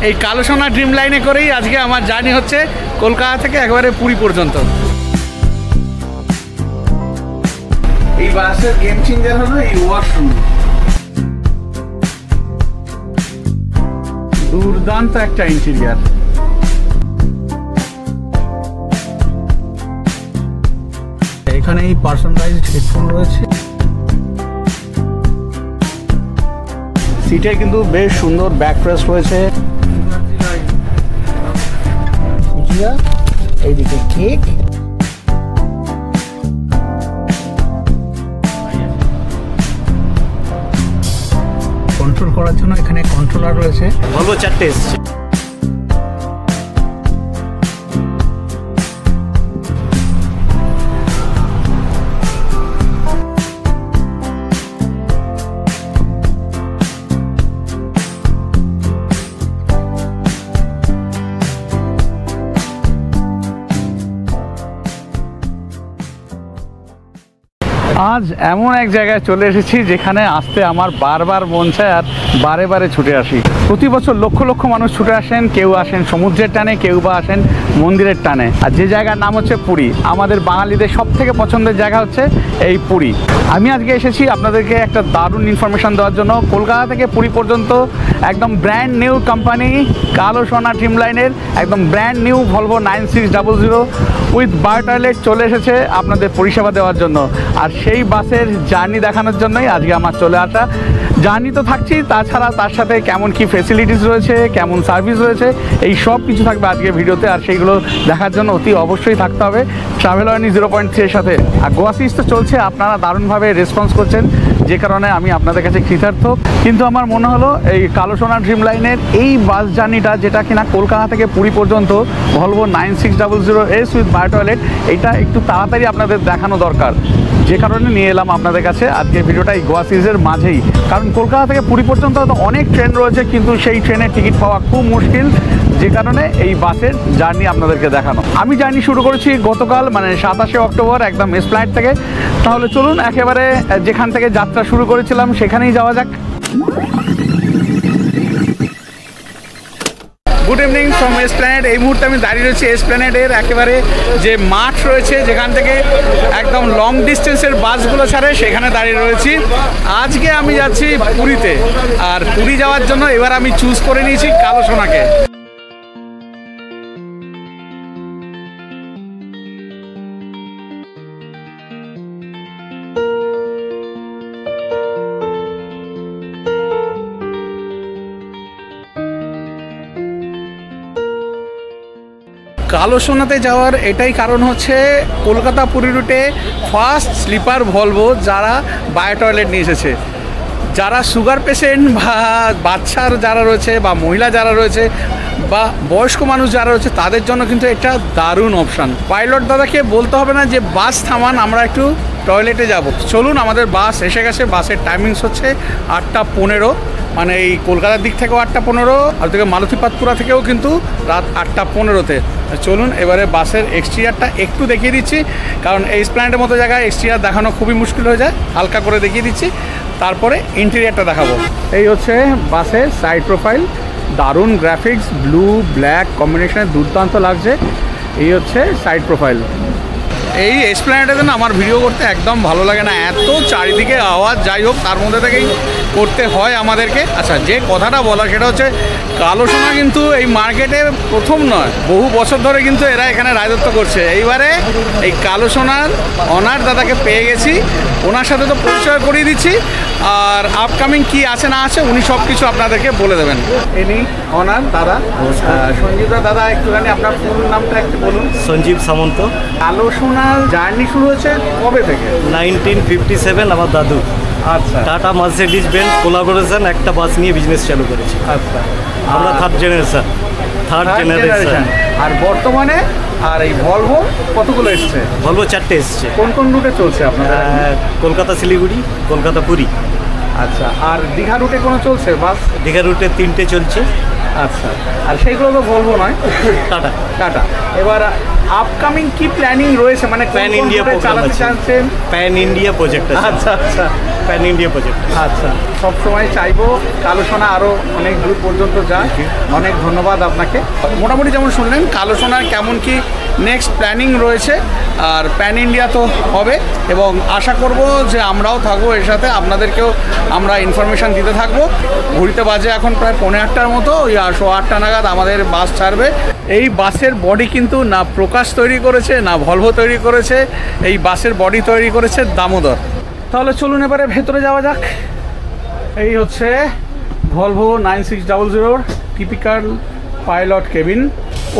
এই কালো সোনা ড্রিম লাইনে করেই আজকে আমার জার্নি হচ্ছে কলকাতা থেকে একেবারে পুরী পর্যন্ত। এই বাসের গেম চেঞ্জার হলো এই ওয়াশরুম। দুর্দান্ত একটা ইন্টেরিয়ার। এখানে এই পার্সোনালাইজড হেডফোন রয়েছে। সিটে কিন্তু বেশ সুন্দর ব্যাক রেস্ট রয়েছে। এইদিকে কেক, কন্ট্রোল করার জন্য এখানে কন্ট্রোলার রয়েছে। ভলভো 4টে এসছে। আজ এমন এক জায়গায় চলে এসেছি যেখানে আসতে আমার বারবার মন চায় আর বারে বারে ছুটে আসি। প্রতি বছর লক্ষ লক্ষ মানুষ ছুটে আসেন, কেউ আসেন সমুদ্রের টানে, কেউ বা আসেন মন্দিরের টানে। আর যে জায়গার নাম হচ্ছে পুরী। আমাদের বাঙালিদের সব থেকে পছন্দের জায়গা হচ্ছে এই পুরী। আমি আজকে এসেছি আপনাদেরকে একটা দারুণ ইনফরমেশন দেওয়ার জন্য। কলকাতা থেকে পুরী পর্যন্ত একদম ব্র্যান্ড নিউ কোম্পানি কালো সোনা ড্রিম লাইনের একদম brand new Volvo 9600 with bar toilet চলে এসেছে আপনাদের পরিষেবা দেওয়ার জন্য। আর সেই বাসের জার্নি দেখানোর জন্যই আজকে আমার চলে আসা। জার্নি তো থাকছি, তাছাড়া তার সাথে কেমন কি ফেসিলিটিস রয়েছে, কেমন সার্ভিস রয়েছে, এই সব কিছু থাকবে আজকের ভিডিওতে। আর সেইগুলো দেখার জন্য অতি অবশ্যই থাকতে হবে ট্রাভেল আর্নি 0.3 এর সাথে। আর গোয়া সিরিজ তো চলছে, আপনারা দারুণভাবে রেসপন্স করছেন, যে কারণে আমি আপনাদের কাছে কৃতার্থ। কিন্তু আমার মনে হলো এই কালো সোনা ড্রিম লাইনের এই বাস জার্নিটা, যেটা কিনা কলকাতা থেকে পুরী পর্যন্ত Volvo 9600S with bar toilet, এটা একটু তাড়াতাড়ি আপনাদের দেখানো দরকার। যে কারণে নিয়ে এলাম আপনাদের কাছে আজকের ভিডিওটা এই গোয়া সিরিজের মাঝেই। কারণ কলকাতা থেকে পুরী পর্যন্ত তো অনেক ট্রেন রয়েছে, কিন্তু সেই ট্রেনের টিকিট পাওয়া খুব মুশকিল, যে কারণে এই বাসের জার্নি আপনাদেরকে দেখানো। আমি জার্নি শুরু করেছি গতকাল, মানে 27শে অক্টোবর, একদম এসপ্ল্যানেড থেকে। তাহলে চলুন একেবারে যেখান থেকে যাত্রা শুরু করেছিলাম সেখানেই যাওয়া যাক। Good evening from Esplanade. এই মুহূর্তে আমি দাঁড়িয়ে রয়েছি এসপ্ল্যানেডের একেবারে যে মাঠ রয়েছে, যেখান থেকে একদম লং ডিস্টেন্সের বাসগুলো ছাড়ে, সেখানে দাঁড়িয়ে রয়েছি। আজকে আমি যাচ্ছি পুরীতে, আর পুরী যাওয়ার জন্য এবার আমি চুজ করে নিয়েছি কালো সোনাকে। কালো সোনাতে যাওয়ার এটাই কারণ হচ্ছে কলকাতা পুরী রুটে ফার্স্ট স্লিপার ভলভো যারা বায়ো টয়লেট নিয়ে এসেছে। যারা সুগার পেশেন্ট বা বাচ্চার যারা রয়েছে বা মহিলা যারা রয়েছে বা বয়স্ক মানুষ যারা রয়েছে, তাদের জন্য কিন্তু এটা দারুণ অপশান। পাইলট দাদাকে বলতে হবে না যে বাস থামান, আমরা একটু টয়লেটে যাব। চলুন, আমাদের বাস এসে গেছে। বাসের টাইমিংস হচ্ছে 8টা 15, মানে এই কলকাতার দিক থেকেও 8টা 15, আর থেকে মালতীপাতপুরা থেকেও কিন্তু রাত 8টা 15-তে। চলুন এবারে বাসের এক্সটেরিয়ারটা একটু দেখিয়ে দিচ্ছি, কারণ এই এসপ্ল্যানেডের মতো জায়গায় এক্সটেরিয়ার দেখানো খুবই মুশকিল হয়ে যায়। হালকা করে দেখিয়ে দিচ্ছি, তারপরে ইন্টেরিয়ারটা দেখাবো। এই হচ্ছে বাসের সাইড প্রোফাইল, দারুণ গ্রাফিক্স, ব্লু ব্ল্যাক কম্বিনেশনে দুর্দান্ত লাগছে। এই হচ্ছে সাইড প্রোফাইল। এই এসপ্ল্যানেডে না আমার ভিডিও করতে একদম ভালো লাগে না, এত চারিদিকে আওয়াজ। যাই হোক, তার মধ্যে থেকেই করতে হয় আমাদেরকে। আচ্ছা, যে কথাটা বলা সেটা হচ্ছে কালো সোনা কিন্তু এই মার্কেটে প্রথম নয়, বহু বছর ধরে কিন্তু এরা এখানে রাজত্ব করছে। এইবারে এই কালো সোনার অনার দাদাকে পেয়ে গেছি, ওনার সাথে তো পরিচয় করিয়ে দিচ্ছি, আর আপকামিং কি আছে না আছে উনি সব কিছু আপনাদেরকে বলে দেবেন। ইনি অনার দাদা, সঞ্জীব দাদা। একটুখানি আপনার পুরো নামটা একটু বলুন। সঞ্জীব সামন্ত। কালো সোনার জার্নি শুরু হয়েছে কবে থেকে? 1957 আমার দাদু। আচ্ছা। টাটা মার্সিডিজ বেঞ্জ কোলাবোরেশন একটা বাস নিয়ে বিজনেস চালু করেছে। আচ্ছা, আমরা থার্ড জেনারেশন। আর বর্তমানে আর এই ভলভো কতগুলো এসছে? ভলভো 4টে এসছে। কোন কোন রুটে চলছে আপনাদের? কলকাতা শিলিগুড়ি, কলকাতা পুরী। আচ্ছা, আর দীঘা রুটে কোনো চলছে বাস? দীঘা রুটে 3টে চলছে। আচ্ছা, আর সেইগুলো তো বলবো নয়, টাটা। টাটা। এবার আপকামিং কি প্ল্যানিং রয়েছে, মানে প্যান ইন্ডিয়া চালাতে চাচ্ছেন? প্যান ইন্ডিয়া প্রজেক্ট আছে। আচ্ছা আচ্ছা প্যান ইন্ডিয়া প্রজেক্ট। আচ্ছা, সবসময় চাইবো কালো সোনা আরও অনেক দূর পর্যন্ত যাক। অনেক ধন্যবাদ আপনাকে। মোটামুটি যেমন শুনলেন কালো সোনার কেমন কি নেক্সট প্ল্যানিং রয়েছে, আর প্যান ইন্ডিয়া তো হবে, এবং আশা করব যে আমরাও থাকবো এর সাথে, আপনাদেরকেও আমরা ইনফরমেশান দিতে থাকবো। ঘুরিতে বাজে এখন প্রায় 8:45 মতো, ওই 8:30 নাগাদ আমাদের বাস ছাড়বে। এই বাসের বডি কিন্তু না প্রকাশ তৈরি করেছে, না ভলভো তৈরি করেছে, এই বাসের বডি তৈরি করেছে দামোদর। তাহলে চলুন এবারে ভেতরে যাওয়া যাক। এই হচ্ছে ভলভো 9600 টিপিক্যাল পাইলট কেবিন।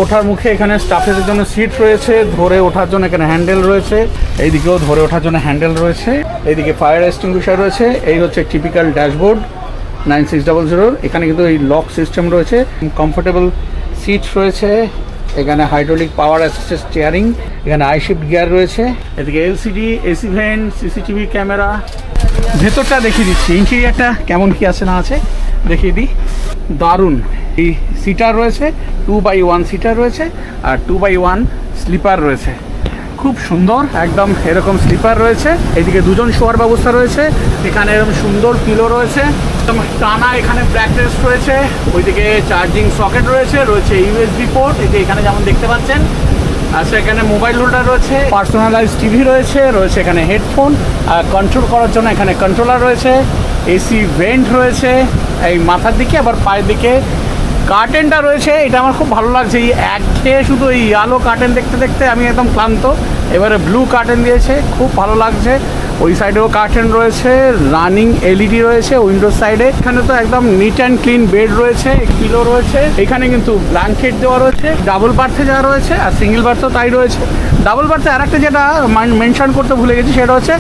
ওঠার মুখে এখানে স্টাফের জন্য সিট রয়েছে, ধরে ওঠার জন্য এখানে হ্যান্ডেল রয়েছে, এইদিকেও ধরে ওঠার জন্য হ্যান্ডেল রয়েছে, এইদিকে ফায়ার এক্সটিংগুইশার রয়েছে। এই হচ্ছে টিপিক্যাল ড্যাশবোর্ড 9600। এখানে কিন্তু এই লক সিস্টেম রয়েছে, কমফোর্টেবল সিট রয়েছে, এখানে হাইড্রোলিক পাওয়ার অ্যাসিস্টেড স্টিয়ারিং, এখানে আইশিফট গিয়ার রয়েছে, এদিকে LCD, AC vent, CCTV camera. ভেতরটা দেখিয়ে দিচ্ছি, ইন্টেরিয়ারটা কেমন কি আছে না আছে দেখিয়ে দিই। দারুণ। এই সিটার রয়েছে, 2x1 সিটার রয়েছে, আর 2x1 স্লিপার রয়েছে। খুব সুন্দর, একদম এরকম স্লিপার রয়েছে। এদিকে দুজন শোয়ার ব্যবস্থা রয়েছে, এখানে এরকম সুন্দর পিলো রয়েছে, একদম টানা। এখানে ব্যাক রেস্ট রয়েছে, ওইদিকে চার্জিং সকেট রয়েছে, রয়েছে ইউএসবি পোর্ট, এই যে এখানে যেমন দেখতে পাচ্ছেন। আচ্ছা, এখানে মোবাইল হোল্ডার রয়েছে, পার্সোনালাইজ টিভি রয়েছে, রয়েছে এখানে হেডফোন, আর কন্ট্রোল করার জন্য এখানে কন্ট্রোলার রয়েছে, এসি ভেন্ট রয়েছে এই মাথার দিকে, আবার পায়ের দিকে কার্টেনটা রয়েছে। এটা আমার খুব ভালো লাগছে, এই একঘেয়ে শুধু এই আলো কার্টেন দেখতে দেখতে আমি একদম ক্লান্ত। এবারে ব্লু কার্টেন দিয়েছে, খুব ভালো লাগছে। ওই সাইডেও কার্টেন রয়েছে, রানিং এলইডি রয়েছে উইন্ডোর সাইডে। এখানে তো একদম নিট অ্যান্ড ক্লিন বেড রয়েছে, পিলো রয়েছে, এখানে কিন্তু ব্ল্যাঙ্কেট দেওয়া রয়েছে। ডাবল বার্থে যাওয়া রয়েছে, আর সিঙ্গেল বার্থও তাই রয়েছে। ডাবল বার্থে আর একটা যেটা মেনশন করতে ভুলে গেছি, সেটা হচ্ছে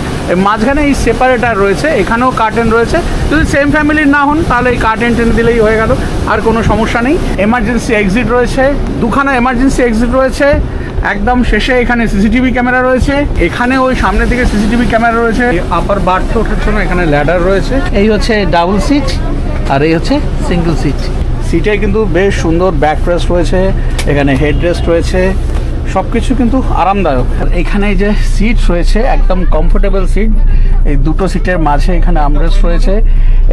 মাঝখানে এই সেপারেটার রয়েছে, এখানেও কার্টেন রয়েছে। যদি সেম ফ্যামিলির না হন তাহলে এই কার্টেন টেনে দিলেই হয়ে গেল, আর কোনো সমস্যা নেই। এমার্জেন্সি এক্সিট রয়েছে, দুখানা এমার্জেন্সি এক্সিট রয়েছে। একদম শেষে এখানে সিসিটিভি ক্যামেরা রয়েছে, এখানে ওই সামনের দিকে সিসিটিভি ক্যামেরা রয়েছে। আপার বার্থে ওঠার জন্য এখানে ল্যাডার রয়েছে। এই হচ্ছে ডাবল সিট, আর এই হচ্ছে সিঙ্গেল সিট। সিটে কিন্তু বেশ সুন্দর ব্যাক রেস্ট রয়েছে, এখানে হেড রেস্ট রয়েছে, সব কিছু কিন্তু আরামদায়ক। এখানে যে সিট রয়েছে একদম কমফোর্টেবল সিট, এই দুটো সিটের মাঝে এখানে আমরেস্ট রয়েছে,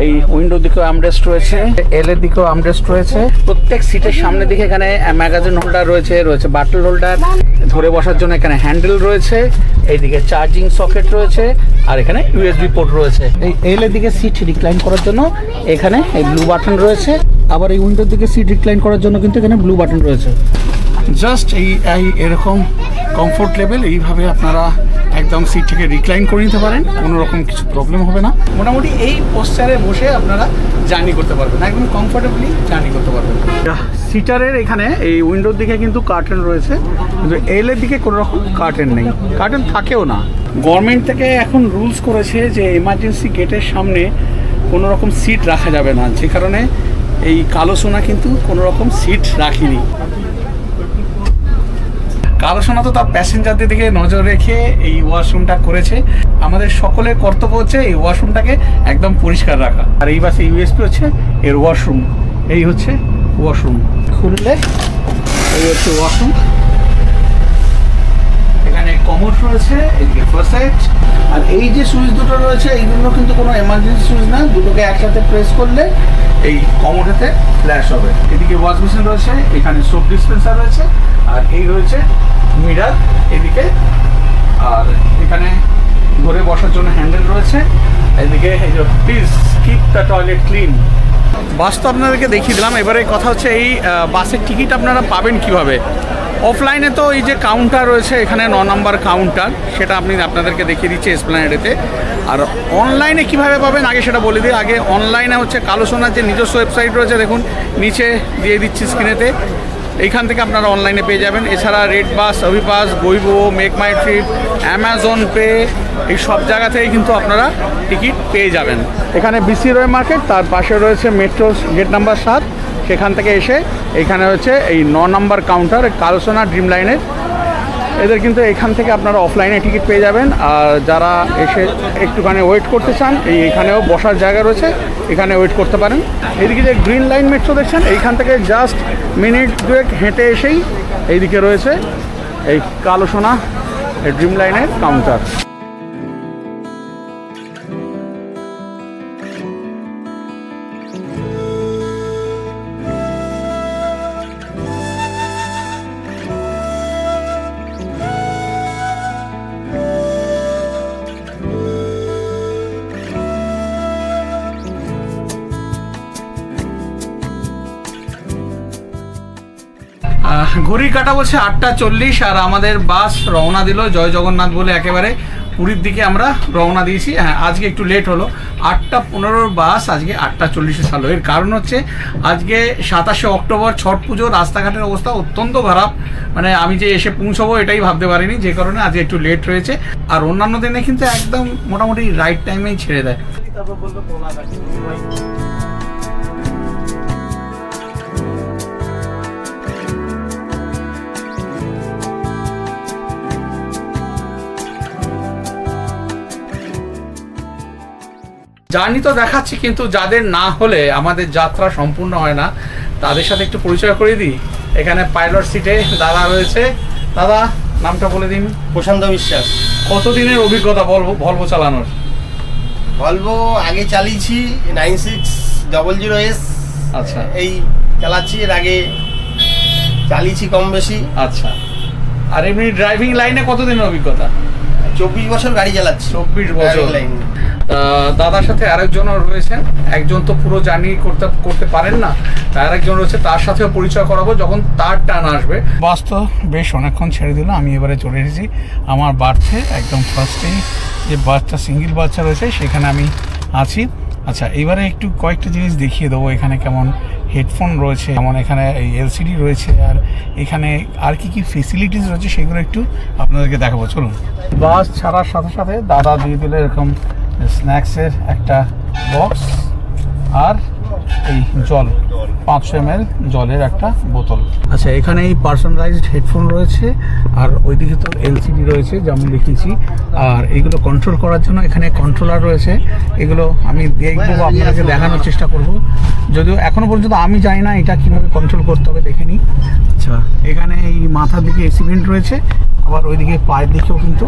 এই উইন্ডোর দিকেও আমরেস্ট রয়েছে, এল এর দিকেও আমরেস্ট রয়েছে। প্রত্যেক সিটের সামনের দিকে এখানে ম্যাগাজিন হোল্ডার রয়েছে, রয়েছে বাটল হোল্ডার, ধরে বসার জন্য এখানে হ্যান্ডেল রয়েছে, এইদিকে চার্জিং সকেট রয়েছে, আর এখানে ইউএসবি পোর্ট রয়েছে। এই এল এর দিকে সিট রিক্লাইন করার জন্য এখানে এই ব্লু বাটন রয়েছে, আবার এই উইন্ডোর দিকে সিট রিক্লাইন করার জন্য কিন্তু এখানে ব্লু বাটন রয়েছে। জাস্ট এই এরকম কমফোর্ট লেভেল, এইভাবে আপনারা একদম সিটটাকে রিক্লাইন করে নিতে পারেন, কোনো রকম কিছু প্রবলেম হবে না। মোটামুটি এই পোস্টারে বসে আপনারা জার্নি করতে পারবেন, একদম কমফোর্টেবলি জার্নি করতে পারবেন। সিটারের এখানে এই উইন্ডোর দিকে কিন্তু কার্টেন রয়েছে, কিন্তু এল এর দিকে কোনো রকম কার্টেন নেই, কার্টেন থাকেও না। গভর্নমেন্ট থেকে এখন রুলস করেছে যে এমার্জেন্সি গেটের সামনে কোনো রকম সিট রাখা যাবে না, যে কারণে এই কালো সোনা কিন্তু কোনো রকম সিট রাখিনি। কালো সোনা তো তার প্যাসেঞ্জারদের দিকে নজর রেখে এই ওয়াশরুমটা করেছে। আমাদের সকলের কর্তব্য হচ্ছে এই ওয়াশরুমটাকে একদম পরিষ্কার রাখা। আর এই বাসে ইউএসপি হচ্ছে এর ওয়াশরুম, এই হচ্ছে ওয়াশরুম। খুললে এই হচ্ছে ওয়াশরুম, এখানে কমোড রয়েছে, এদিকে ক্লোজেট, আর এই যে সুইচ দুটো রয়েছে এইগুলো কিন্তু কোনো এমার্জেন্সি সুইচ না, দুটোকে একসাথে প্রেস করলে এই কমোডেতে ফ্ল্যাশ হবে। এদিকে ওয়াশ মেশিন রয়েছে, এখানে সোপ ডিসপেন্সার রয়েছে, আর এই রয়েছে মিরার এদিকে, আর এখানে ধরে বসার জন্য হ্যান্ডেল রয়েছে। এদিকে এই যে please keep the toilet clean. বাস তো আপনাদেরকে দেখিয়ে দিলাম, এবারে কথা হচ্ছে এই বাসের টিকিট আপনারা পাবেন কিভাবে। অফলাইনে তো এই যে কাউন্টার রয়েছে, এখানে 9 নম্বর কাউন্টার, সেটা আপনাদেরকে দেখিয়ে দিচ্ছি এসপ্ল্যানেডেতে। আর অনলাইনে কিভাবে পাবেন আগে সেটা বলে দিই। আগে অনলাইনে হচ্ছে কালো সোনার যে নিজস্ব ওয়েবসাইট রয়েছে, দেখুন নিচে দিয়ে দিচ্ছি স্ক্রিনেতে, এইখান থেকে আপনারা অনলাইনে পেয়ে যাবেন। এছাড়া রেড বাস, অভিপাস, গইবো, মেক মাই ট্রিপ, অ্যামাজন পে, এই সব জায়গা থেকেই কিন্তু আপনারা টিকিট পেয়ে যাবেন। এখানে বিসি রয় মার্কেট, তার পাশে রয়েছে মেট্রো গেট নাম্বার 7, সেখান থেকে এসে এখানে হচ্ছে এই 9 নম্বর কাউন্টার কালো সোনা ড্রিম লাইনের এদের কিন্তু এখান থেকে আপনারা অফলাইনে টিকিট পেয়ে যাবেন। আর যারা এসে একটুখানি ওয়েট করতে চান এইখানেও বসার জায়গা রয়েছে, এখানে ওয়েট করতে পারেন। এইদিকে যে গ্রিন লাইন মেট্রো দেখছেন এইখান থেকে জাস্ট মিনিট দুয়েক হেঁটে এসেই এইদিকে রয়েছে এই কালো সোনা ড্রিম লাইনের কাউন্টার। ঘড়ির কাঁটা বলছে 8:40 আর আমাদের বাস রওনা দিল জয় জগন্নাথ বলে একেবারে পুরীর দিকে আমরা রওনা দিয়েছি। হ্যাঁ, আজকে একটু লেট হলো, 8:15 বাস আজকে 8:40 ছাড়লো। এর কারণ হচ্ছে আজকে 27শে অক্টোবর ছট পুজো, রাস্তাঘাটের অবস্থা অত্যন্ত খারাপ, মানে আমি যে এসে পৌঁছবো এটাই ভাবতে পারিনি, যে কারণে আজকে একটু লেট হয়েছে। আর অন্যান্য দিনে কিন্তু একদম মোটামুটি রাইট টাইমেই ছেড়ে দেয়। জার্নি তো দেখাচ্ছি, কিন্তু যাদের না হলে আমাদের যাত্রা সম্পূর্ণ হয় না, তাদের সাথে একটু পরিচয় করে দিই। এখানে পাইলট সিটে দাদা রয়েছে। দাদা, নামটা বলে দিন। প্রশান্ত বিশ্বাস। কতদিনের অভিজ্ঞতা ভলভো চালানোর? ভলভো আগে চালিয়েছি 9600S। আচ্ছা, এই চালাচ্ছি, এর আগে চালিয়েছি কম বেশি। আচ্ছা, আর এমনি ড্রাইভিং লাইনে কতদিনের অভিজ্ঞতা? 24 বছর গাড়ি চালাচ্ছি। 24 বছর। লাইন। দাদার সাথে আরেকজনও রয়েছেন, একজন তো পুরো জার্নি করতে পারেন না, আরেকজন রয়েছে, তার সাথেও পরিচয় করাবো যখন তার টান আসবে। বাস তো বেশ অনেকক্ষণ ছেড়ে দিল, আমি এবারে চলে এসেছি আমার বার্থে, একদম ফার্স্টেই যে বাসটা সিঙ্গেল বাচ্চা রয়েছে সেখানে আমি আছি। আচ্ছা, এবারে একটু কয়েকটা জিনিস দেখিয়ে দেবো। এখানে কেমন হেডফোন রয়েছে, যেমন এখানে এই এলসিডি রয়েছে, আর এখানে আর কি কি ফেসিলিটিস রয়েছে সেগুলো একটু আপনাদেরকে দেখাবো। চলুন। বাস ছাড়ার সাথে সাথে দাদা দিয়ে দিলে এরকম স্ন্যাক্সের একটা বক্স আর এই জল, 500 ml জলের একটা বোতল। আচ্ছা, এখানে এই পার্সোনালাইজড হেডফোন রয়েছে, আর ওইদিকে তো এলসিডি রয়েছে যেমন দেখিয়েছি, আর এইগুলো কন্ট্রোল করার জন্য এখানে কন্ট্রোলার রয়েছে। এগুলো আমি দেখবো, আপনাদেরকে দেখানোর চেষ্টা করব, যদিও এখনো পর্যন্ত আমি জানি না এটা কিভাবে কন্ট্রোল করতে হবে, দেখে নিই। আচ্ছা, এখানে এই মাথার দিকে এসি ভেন্ট রয়েছে, আবার ওইদিকে পায়ের দিকেও কিন্তু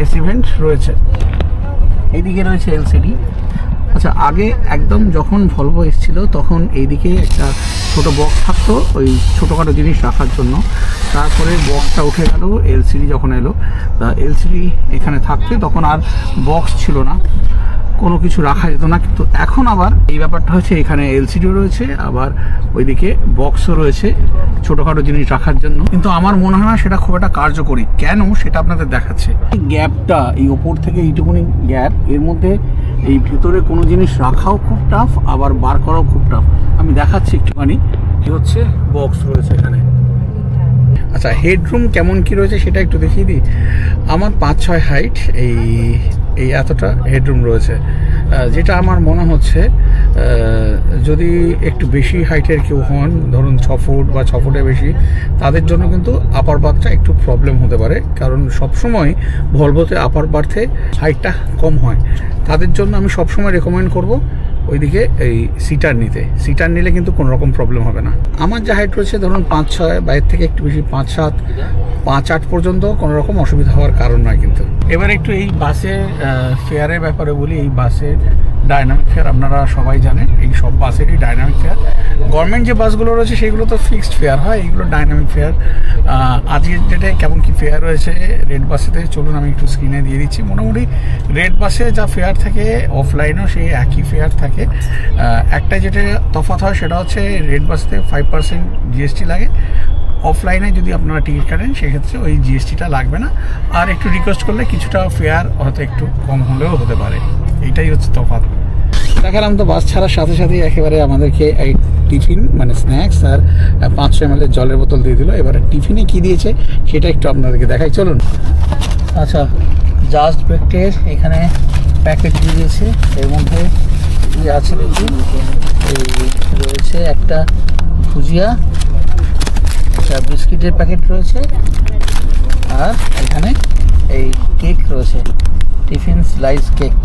এসি ভেন্ট রয়েছে। এইদিকে রয়েছে এলসিডি। আচ্ছা, আগে একদম যখন ভলভো এসেছিল তখন এইদিকে একটা ছোট বক্স থাকতো ওই ছোটোখাটো জিনিস রাখার জন্য, তারপরে বক্সটা উঠে গেল এলসিডি যখন এলো। তা এলসিডি এখানে থাকতে তখন আর বক্স ছিল না, কোনো কিছু রাখা যেত না, কিন্তু এখন আবার এই ব্যাপারটা হচ্ছে এখানে এলসিডিও রয়েছে, আবার ওইদিকে বক্সও রয়েছে ছোটোখাটো জিনিস রাখার জন্য। কিন্তু আমার মনে হয় না সেটা খুব একটা কার্যকরী। কেন সেটা আপনাদের দেখাচ্ছে। এই গ্যাপটা, এই ওপর থেকে এইটুকুনি গ্যাপ, এর মধ্যে এই ভিতরে কোনো জিনিস রাখাও খুব টাফ, আবার বার করাও খুব টাফ। আমি দেখাচ্ছি একটুখানি। কি হচ্ছে, বক্স রয়েছে এখানে। আচ্ছা, হেডরুম কেমন কি রয়েছে সেটা একটু দেখিয়ে দিই। আমার 5-6 হাইট, এই এতটা হেডরুম রয়েছে, যেটা আমার মনে হচ্ছে যদি একটু বেশি হাইটের কেউ হন, ধরুন 6 ফুট বা 6 ফুটের বেশি, তাদের জন্য কিন্তু আপার বার্থটা একটু প্রবলেম হতে পারে, কারণ সবসময় ভলভোতে আপার বার্থে হাইটটা কম হয়। তাদের জন্য আমি সবসময় রেকমেন্ড করব ওইদিকে এই সিটার নিতে। সিটার নিলে কিন্তু কোনো রকম প্রবলেম হবে না। আমার যা হাইট রয়েছে ধরুন 5-6, বাইরের থেকে একটু বেশি 5-7, 5-8 পর্যন্ত কোনো রকম অসুবিধা হওয়ার কারণ নয়। কিন্তু এবার একটু এই বাসে ফেয়ারের ব্যাপারে বলি। এই বাসে ডাইনামিক ফেয়ার আপনারা সবাই জানেন, এই সব বাসেরই ডাইনামিক ফেয়ার। গভর্নমেন্ট যে বাসগুলো রয়েছে সেগুলো তো ফিক্সড ফেয়ার হয়, এইগুলো ডাইনামিক ফেয়ার। আজকের ডেটে কেমন কি ফেয়ার রয়েছে রেড বাসেতে চলুন আমি একটু স্ক্রিনে দিয়ে দিচ্ছি। মোটামুটি রেড বাসে যা ফেয়ার থাকে অফলাইনেও সেই একই ফেয়ার থাকে। একটা যেটা তফাৎ হয় সেটা হচ্ছে রেড বাসেতে 5% জিএসটি লাগে, অফলাইনে যদি আপনারা টিকিট কাটেন সেক্ষেত্রে ওই জিএসটিটা লাগবে না, আর একটু রিকোয়েস্ট করলে কিছুটা ফেয়ার হয়তো একটু কম হলেও হতে পারে। এইটাই হচ্ছে তফাৎ। দেখালাম তো বাস ছাড়ার সাথে সাথেই একেবারে আমাদেরকে এই টিফিন মানে স্ন্যাক্স আর 500 ml জলের বোতল দিয়ে দিল। এবারে টিফিনে কি দিয়েছে সেটা একটু আপনাদেরকে দেখাই, চলুন। আচ্ছা, জাস্ট বেকের এখানে প্যাকেট দিয়ে দিয়েছে, এর মধ্যে কি আছে দেখি। এই রয়েছে একটা ভুজিয়া, বিস্কিটের প্যাকেট রয়েছে, আর এখানে এই কেক রয়েছে, টিফিন স্লাইস কেক।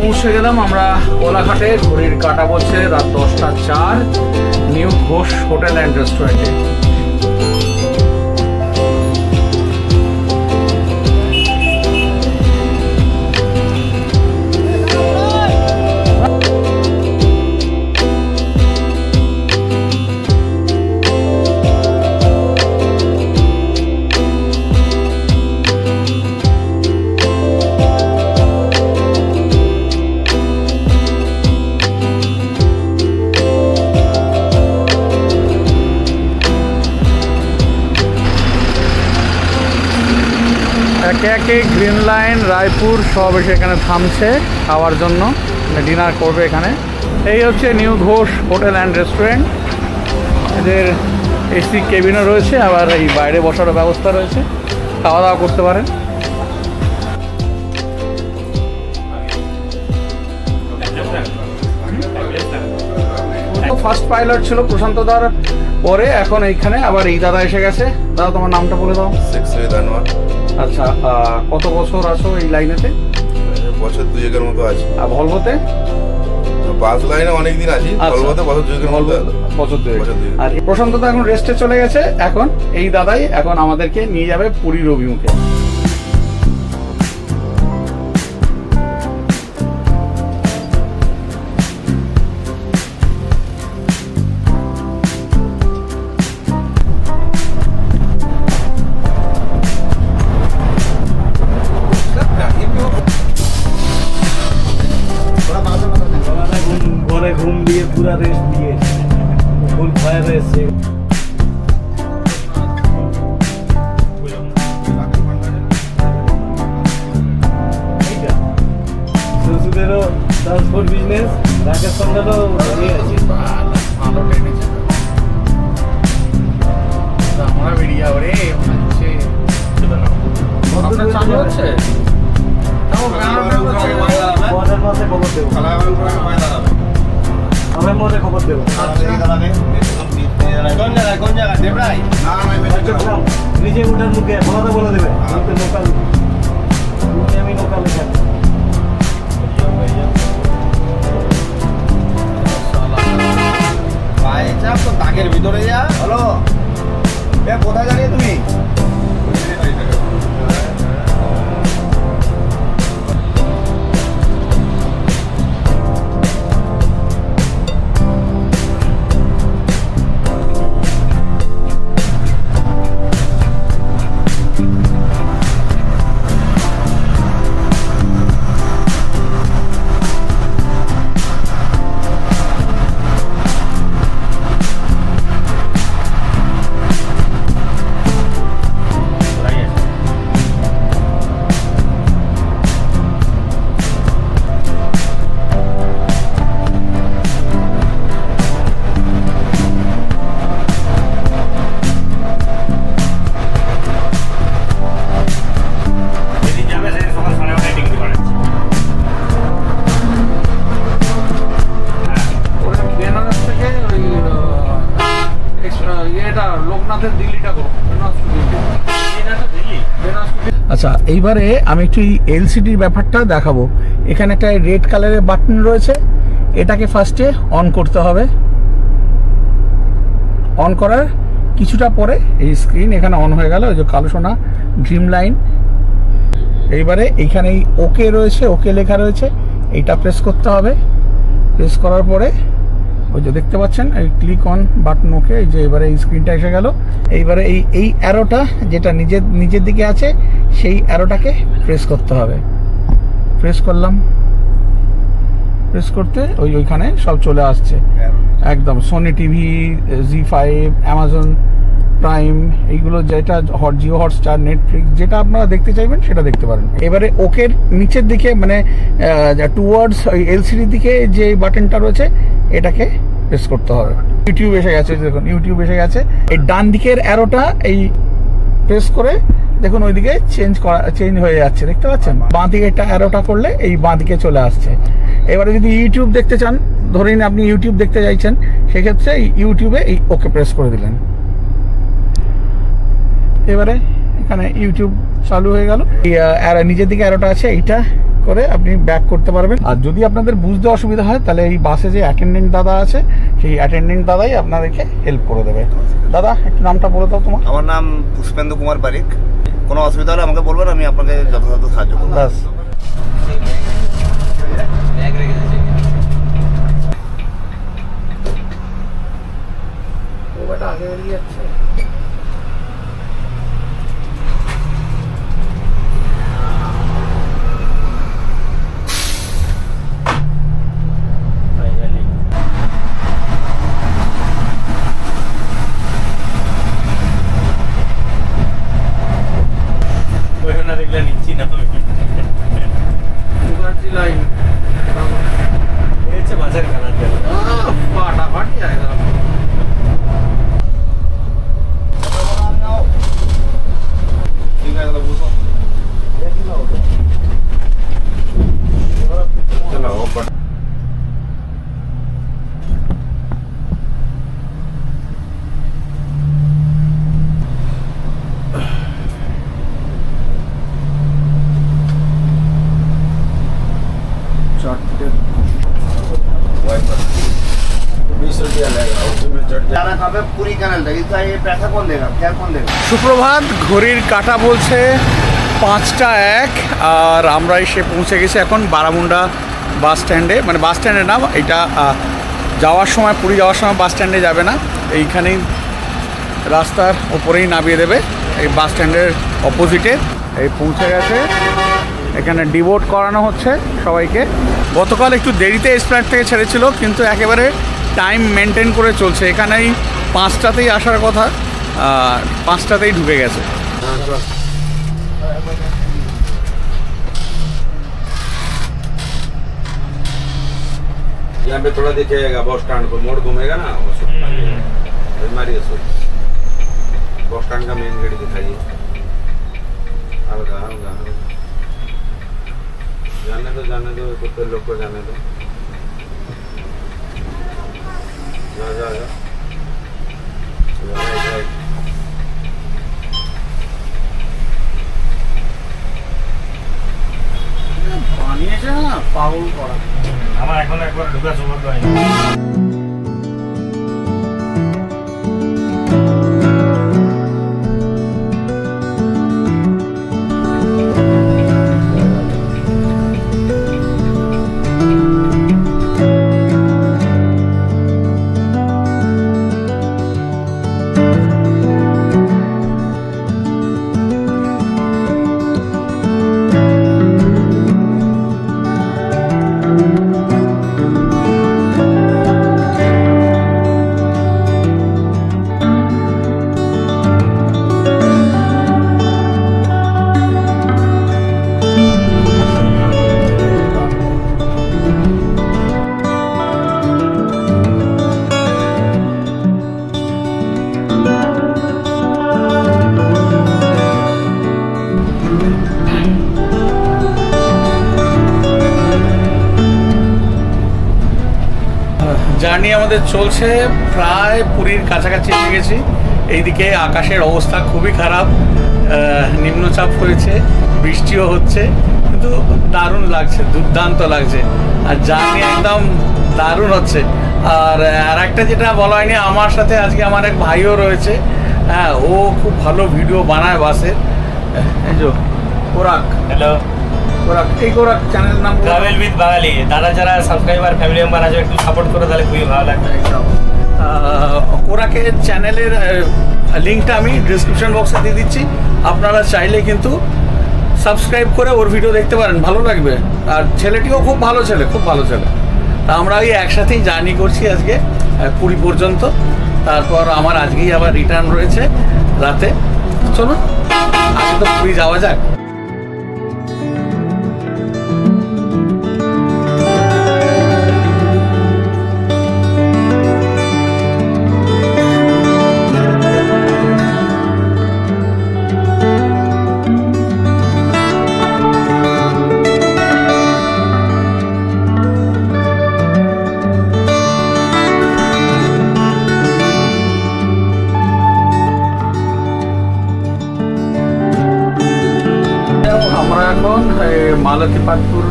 পৌঁছে গেলাম আমরা কোলাঘাটে, ঘড়ির কাঁটা বলছে রাত 10:04, নিউ ঘোষ হোটেল অ্যান্ড রেস্টুরেন্টে। একে একে গ্রিন লাইন, রায়পুর সব এসে এখানে থামছে খাওয়ার জন্য, ডিনার করবে এখানে। এই হচ্ছে new Ghosh hotel and restaurant. এদের এসি কেবিনও রয়েছে, আবার এই বাইরে বসারও ব্যবস্থা রয়েছে, খাওয়া দাওয়া করতে পারেন। ফার্স্ট পাইলট ছিল প্রশান্ত দার পরে, এখন এইখানে আবার এই দাদা এসে গেছে। দাদা তোমার নামটা বলে দাও। আচ্ছা, কত বছর আছো এই লাইনেতে? বছর 2 মতো আছে। আর ভলভোতে? বাস লাইনে অনেকদিন আছি, ভলভোতে বছর 2 মতো। বছর 2। আর প্রশান্ত দা এখন রেস্টে চলে গেছে, এখন এই দাদাই এখন আমাদেরকে নিয়ে যাবে পুরীর অভিমুখে। ঘুম দিয়ে পুরা রেস্ট দিয়ে ফুল খায় রয়েছে। শ্বশুরেরও ট্রান্সপোর্ট বিজনেস, রাকেশ সন্ধ্যারও আছে। আমরা বেরিয়ে যাবো রে, চালু হচ্ছে। পরের মাসে খবর দেবো, আমার মধ্যে খবর দেবো। কোন জায়গা দেবরাই? নিজে উঠার মুখে বলাতে বলে দেবে লোকাল, আমি লোকাল। দাগের ভিতরে যা। হ্যালো, কোথায় জানিয়ে তুমি? আচ্ছা, এইবারে আমি একটু এলসিডির ব্যাপারটা দেখাবো। এখানে একটা রেড কালারের বাটন রয়েছে, এটাকে ফার্স্টে অন করতে হবে। অন করার কিছুটা পরে এই স্ক্রিন এখানে অন হয়ে গেল, ওই যে কালো সোনা ড্রিম লাইন। এইবারে এইখানে ওকে রয়েছে, ওকে লেখা রয়েছে, এইটা প্রেস করতে হবে। প্রেস করার পরে ওই যে দেখতে পাচ্ছেন এই ক্লিক অন বাটন ওকে, এই যে এবারে এই স্ক্রিনটা এসে গেল। এইবারে এই অ্যারোটা যেটা নিচের দিকে আছে সেই অ্যারোটাকে প্রেস করতে হবে। প্রেস করলাম, প্রেস করতে ওইখানে সব চলে আসছে একদম, Sony TV, ZEE5, Amazon prime, এইগুলো যেটা জিও হটস্টার, নেটফ্লিক্স, যেটা আপনারা দেখতে চাইবেন সেটা দেখতে পারেন। এবারে ওকের নিচের দিকে মানে টুয়ার্ডস ওই এলসিডির দিকে যে বাটনটা রয়েছে এটাকে প্রেস করতে হবে। ইউটিউব এসে গেছে, দেখুন ইউটিউব এসে গেছে। এই ডান দিকের অ্যারোটা এই প্রেস করে দেখুন ওইদিকে চেঞ্জ হয়ে যাচ্ছে, দেখতে পাচ্ছেন? বাঁ দিকে একটা অ্যারোটা করলে এই বাঁ দিকে চলে আসছে। এবারে যদি ইউটিউব দেখতে চান, ধরে নিন আপনি ইউটিউব দেখতে চাইছেন, সেক্ষেত্রে ইউটিউবে এই ওকে প্রেস করে দিলেন। এবারে এখানে ইউটিউব চালু হয়ে গেল। নিজের দিকে অ্যারোটা আছে, এইটা করে আপনি ব্যাক করতে পারবেন। আর যদি আপনাদের বুঝতে অসুবিধা হয় তাহলে এই বাসে যে অ্যাটেন্ডেন্ট দাদা আছে, সেই অ্যাটেন্ডেন্ট দাদাই আপনাদেরকে হেল্প করে দেবে। দাদা একটু নামটা বলে দাও তোমার। আমার নাম পুষ্পেন্দু কুমার পারিক। কোনো অসুবিধা হলে আমাকে বলবেন, আমি আপনাকে যথাযথ সাহায্য করবো। বাস। আগে বেরিয়ে যাচ্ছে। সুপ্রভাত, ঘড়ির কাঁটা বলছে 5টা 1 আর আমরা এসে পৌঁছে গেছি এখন বারামুন্ডা বাস স্ট্যান্ডে। মানে বাস স্ট্যান্ডে না, এটা যাওয়ার সময়, পুরী যাওয়ার সময় বাস স্ট্যান্ডে যাবে না, এইখানেই রাস্তার ওপরেই নামিয়ে দেবে। এই বাস স্ট্যান্ডের অপোজিটে এই পৌঁছে গেছে। এখানে ডিভোট করানো হচ্ছে সবাইকে। গতকাল একটু দেরিতে এসপ্ল্যানেড থেকে ছেড়েছিল, কিন্তু একেবারে টাইম মেনটেন করে চলছে। এখানেই 5টাতেই আসার কথা, 5টাতেই ঢুকে গেছে। यहाँ पे थोड़ा देखिएगा, बस स्टैंड को मोड़ घूमेगा ना, मारिए सो बस स्टैंड का मेन गेट दिखाइए। जाने दो कुत्ते लोग को जाने दो। जा বানিয়েছে না পাগল করা। আমার এখন একবার ঢোকা সৌভাগ্য হয়নি। জার্নি আমাদের চলছে, প্রায় পুরীর কাছাকাছি এসে গেছি। এইদিকে আকাশের অবস্থা খুবই খারাপ, নিম্নচাপ হয়েছে, বৃষ্টিও হচ্ছে, কিন্তু দারুণ লাগছে, দুর্দান্ত লাগছে। আর জার্নি একদম দারুণ হচ্ছে। আর একটা যেটা বলা হয়নি, আমার সাথে আজকে আমার এক ভাইও রয়েছে। হ্যাঁ, ও খুব ভালো ভিডিও বানায় বাসের। এই যে কোরাক। হ্যালো, এই কোরাক চ্যানেল নাম ট্রাভেল উইথ বাঙালি। দাদা যারা সাবস্ক্রাইবার, ফ্যামিলি মেম্বার আছে, একটু সাপোর্ট করে তাহলে খুবই ভালো লাগবে। কোরাকের চ্যানেলের লিঙ্কটা আমি ডিসক্রিপশন বক্সে দিয়ে দিচ্ছি। আপনারা চাইলে কিন্তু সাবস্ক্রাইব করে ওর ভিডিও দেখতে পারেন, ভালো লাগবে। আর ছেলেটিও খুব ভালো ছেলে, খুব ভালো ছেলে। তা আমরা ওই একসাথেই জার্নি করছি আজকে পুরী পর্যন্ত। তারপর আমার আজকেই আবার রিটার্ন রয়েছে রাতে। চলো আজকে তো পুরী যাওয়া যাক। এখন মালতীপাটপুর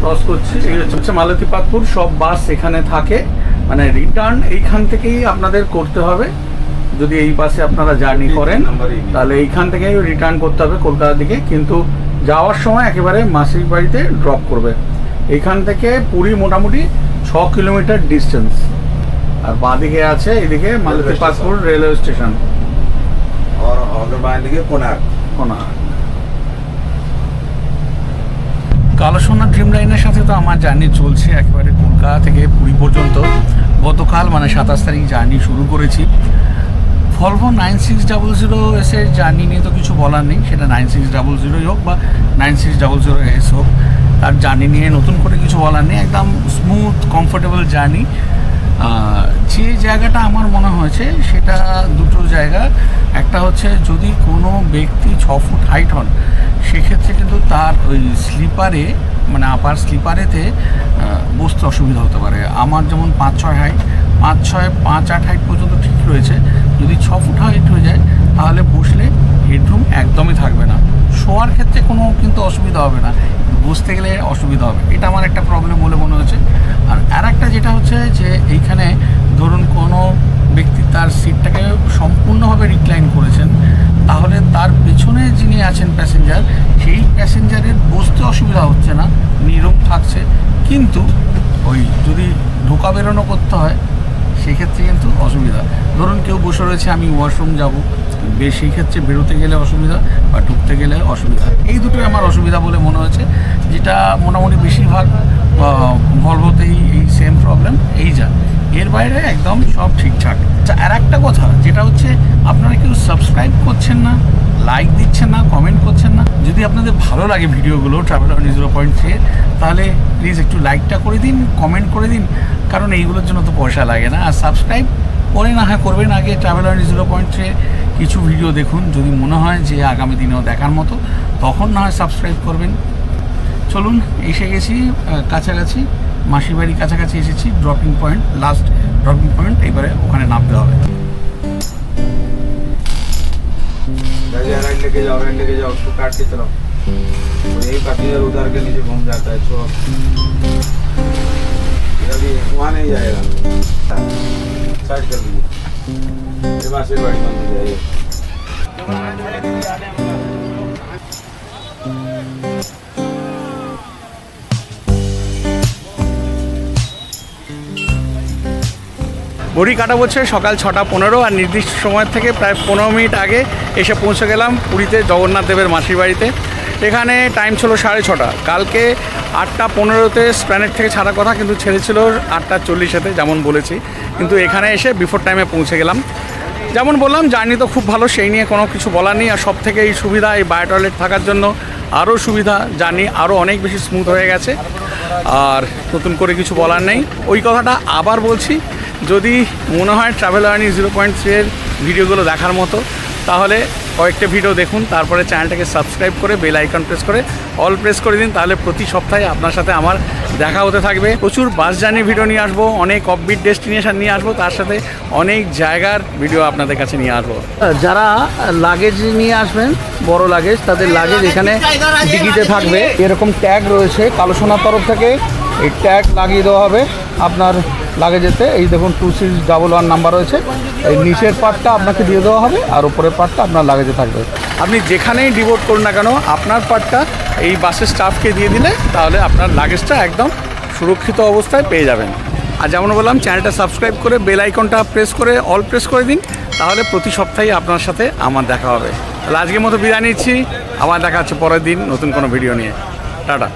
ক্রস করছি। এই হচ্ছে মালতীপাটপুর। সব বাস এখানে থাকে, মানে রিটার্ন এইখান থেকেই আপনাদের করতে হবে। যদি এই বাসে আপনারা জার্নি করেন তাহলে এইখান থেকেই রিটার্ন করতে হবে কলকাতার দিকে, কিন্তু যাওয়ার সময় একেবারে মাসির বাড়িতে ড্রপ করবে। এইখান থেকে পুরী মোটামুটি 6 কিলোমিটার ডিস্টেন্স। আর বাঁদিকে আছে এদিকে মালতীপাটপুর রেলওয়ে স্টেশন, और बाएं दिखे कोणार्क। কালসোনা ড্রিম লাইনের সাথে তো আমার জার্নি চলছে একেবারে কলকাতা থেকে পুরী পর্যন্ত। গতকাল মানে 27 তারিখ জার্নি শুরু করেছি। ভলভো 9600 এর জার্নি নিয়ে তো কিছু বলার নেই, সেটা 9600 হোক বা 9600S হোক, তার জার্নি নিয়ে নতুন করে কিছু বলার নেই। একদম স্মুথ কমফোর্টেবল জার্নি। যে জায়গাটা আমার মনে হয়েছে সেটা দুটো জায়গা। একটা হচ্ছে যদি কোনো ব্যক্তি 6 ফুট হাইট হন সেক্ষেত্রে কিন্তু তার ওই স্লিপারে মানে আপার স্লিপারেতে বসতে অসুবিধা হতে পারে। আমার যেমন 5-6 হাইট, 5-6, 5-8 হাইট পর্যন্ত ঠিক রয়েছে। যদি 6 ফুট হাইট হয়ে যায় তাহলে বসলে হেডরুম একদমই থাকবে না। শোয়ার ক্ষেত্রে কোনো কিন্তু অসুবিধা হবে না, বসতে গেলে অসুবিধা হবে। এটা আমার একটা প্রবলেম বলে মনে হচ্ছে। আর একটা যেটা হচ্ছে যে এইখানে ধরুন কোনো ব্যক্তি তার সিটটাকে সম্পূর্ণভাবে রিক্লাইন করেছেন, তাহলে তার পেছনে যিনি আছেন প্যাসেঞ্জার, সেই প্যাসেঞ্জারের বসতে অসুবিধা হচ্ছে না, নীরব থাকছে। কিন্তু ওই যদি ঢোকা বেরোনো করতে হয় সেক্ষেত্রে কিন্তু অসুবিধা। ধরুন কেউ বসে রয়েছে, আমি ওয়াশরুম যাব, সেই ক্ষেত্রে বেরোতে গেলে অসুবিধা বা ঢুকতে গেলে অসুবিধা। এই দুটোই আমার অসুবিধা বলে মনে হচ্ছে, যেটা মোটামুটি বেশিরভাগ ভলভোতেই এই সেম প্রবলেম। এই যা এর বাইরে একদম সব ঠিকঠাক। আচ্ছা, আর একটা কথা যেটা হচ্ছে আপনারা কেউ সাবস্ক্রাইব করছেন না, লাইক দিচ্ছেন না, কমেন্ট করছেন না। যদি আপনাদের ভালো লাগে ভিডিওগুলো ট্রাভেলার 0.3, তাহলে প্লিজ একটু লাইকটা করে দিন, কমেন্ট করে দিন, কারণ এইগুলোর জন্য তো পয়সা লাগে না। আর সাবস্ক্রাইব করে না হয় করবেন আগে ট্রাভেলার 0.3 কিছু ভিডিও দেখুন, যদি মনে হয় যে আগামী দিনেও দেখার মতো তখন না হয় সাবস্ক্রাইব করবেন। চলুন, এসে গেছি কাছাকাছি, মাসির বাড়ি কাছাকাছি এসেছি। Dropping point, last dropping point, এবারে ওখানে নামতে হবে। राइट लेके जाओ उसको काट के चलाओ। और यही काफी उधर के नीचे घूम जाता है, छोड़ अभी वहाँ नहीं जाएगा, साइड कर लीजिए। मासिर बाड़ी मंदिर जाइए। ঘড়ি কাটা বলছে সকাল 6:15, আর নির্দিষ্ট সময় থেকে প্রায় 15 মিনিট আগে এসে পৌঁছে গেলাম পুরীতে জগন্নাথ দেবের মাসির বাড়িতে। এখানে টাইম ছিল 6:30। কালকে 8:15-তে স্প্ল্যানেড থেকে ছাড়ার কথা, কিন্তু ছেড়েছিল 8:40-এতে যেমন বলেছি, কিন্তু এখানে এসে বিফোর টাইমে পৌঁছে গেলাম। যেমন বললাম জার্নি তো খুব ভালো, সেই নিয়ে কোনো কিছু বলার নেই। আর সব থেকে এই সুবিধা, এই বায়ো টয়লেট থাকার জন্য আরও সুবিধা, জার্নি আরও অনেক বেশি স্মুথ হয়ে গেছে। আর নতুন করে কিছু বলার নেই। ওই কথাটা আবার বলছি, যদি মনে হয় ট্রাভেলার 0.3 ভিডিওগুলো দেখার মতো, তাহলে কয়েকটা ভিডিও দেখুন, তারপরে চ্যানেলটাকে সাবস্ক্রাইব করে বেল আইকন প্রেস করে অল প্রেস করে দিন। তাহলে প্রতি সপ্তাহে আপনার সাথে আমার দেখা হতে থাকবে। প্রচুর বাস জার্নি ভিডিও নিয়ে আসবো, অনেক অফবিট ডেস্টিনেশন নিয়ে আসবো, তার সাথে অনেক জায়গার ভিডিও আপনাদের কাছে নিয়ে আসবো। যারা লাগেজ নিয়ে আসবেন, বড় লাগেজ, তাদের লাগেজ এখানে ডিকিতে থাকবে। এরকম ট্যাগ রয়েছে কালসোনার তরফ থেকে, এই ট্যাগ লাগিয়ে দেওয়া হবে আপনার লাগেজেতে। এই দেখুন 2611 নাম্বার রয়েছে। এই নিচের পার্টটা আপনাকে দিয়ে দেওয়া হবে, আর উপরের পার্টটা আপনার লাগেজে থাকবে। আপনি যেখানেই ডিভোট করুন না কেন, আপনার পার্টটা এই বাসের স্টাফকে দিয়ে দিলে তাহলে আপনার লাগেজটা একদম সুরক্ষিত অবস্থায় পেয়ে যাবেন। আর যেমন বললাম, চ্যানেলটা সাবস্ক্রাইব করে বেল আইকনটা প্রেস করে অল প্রেস করে দিন, তাহলে প্রতি সপ্তাহে আপনার সাথে আমার দেখা হবে। তাহলে আজকের মতো বিদায় নিচ্ছি, আবার দেখা হচ্ছে পরের দিন নতুন কোনো ভিডিও নিয়ে। টাটা।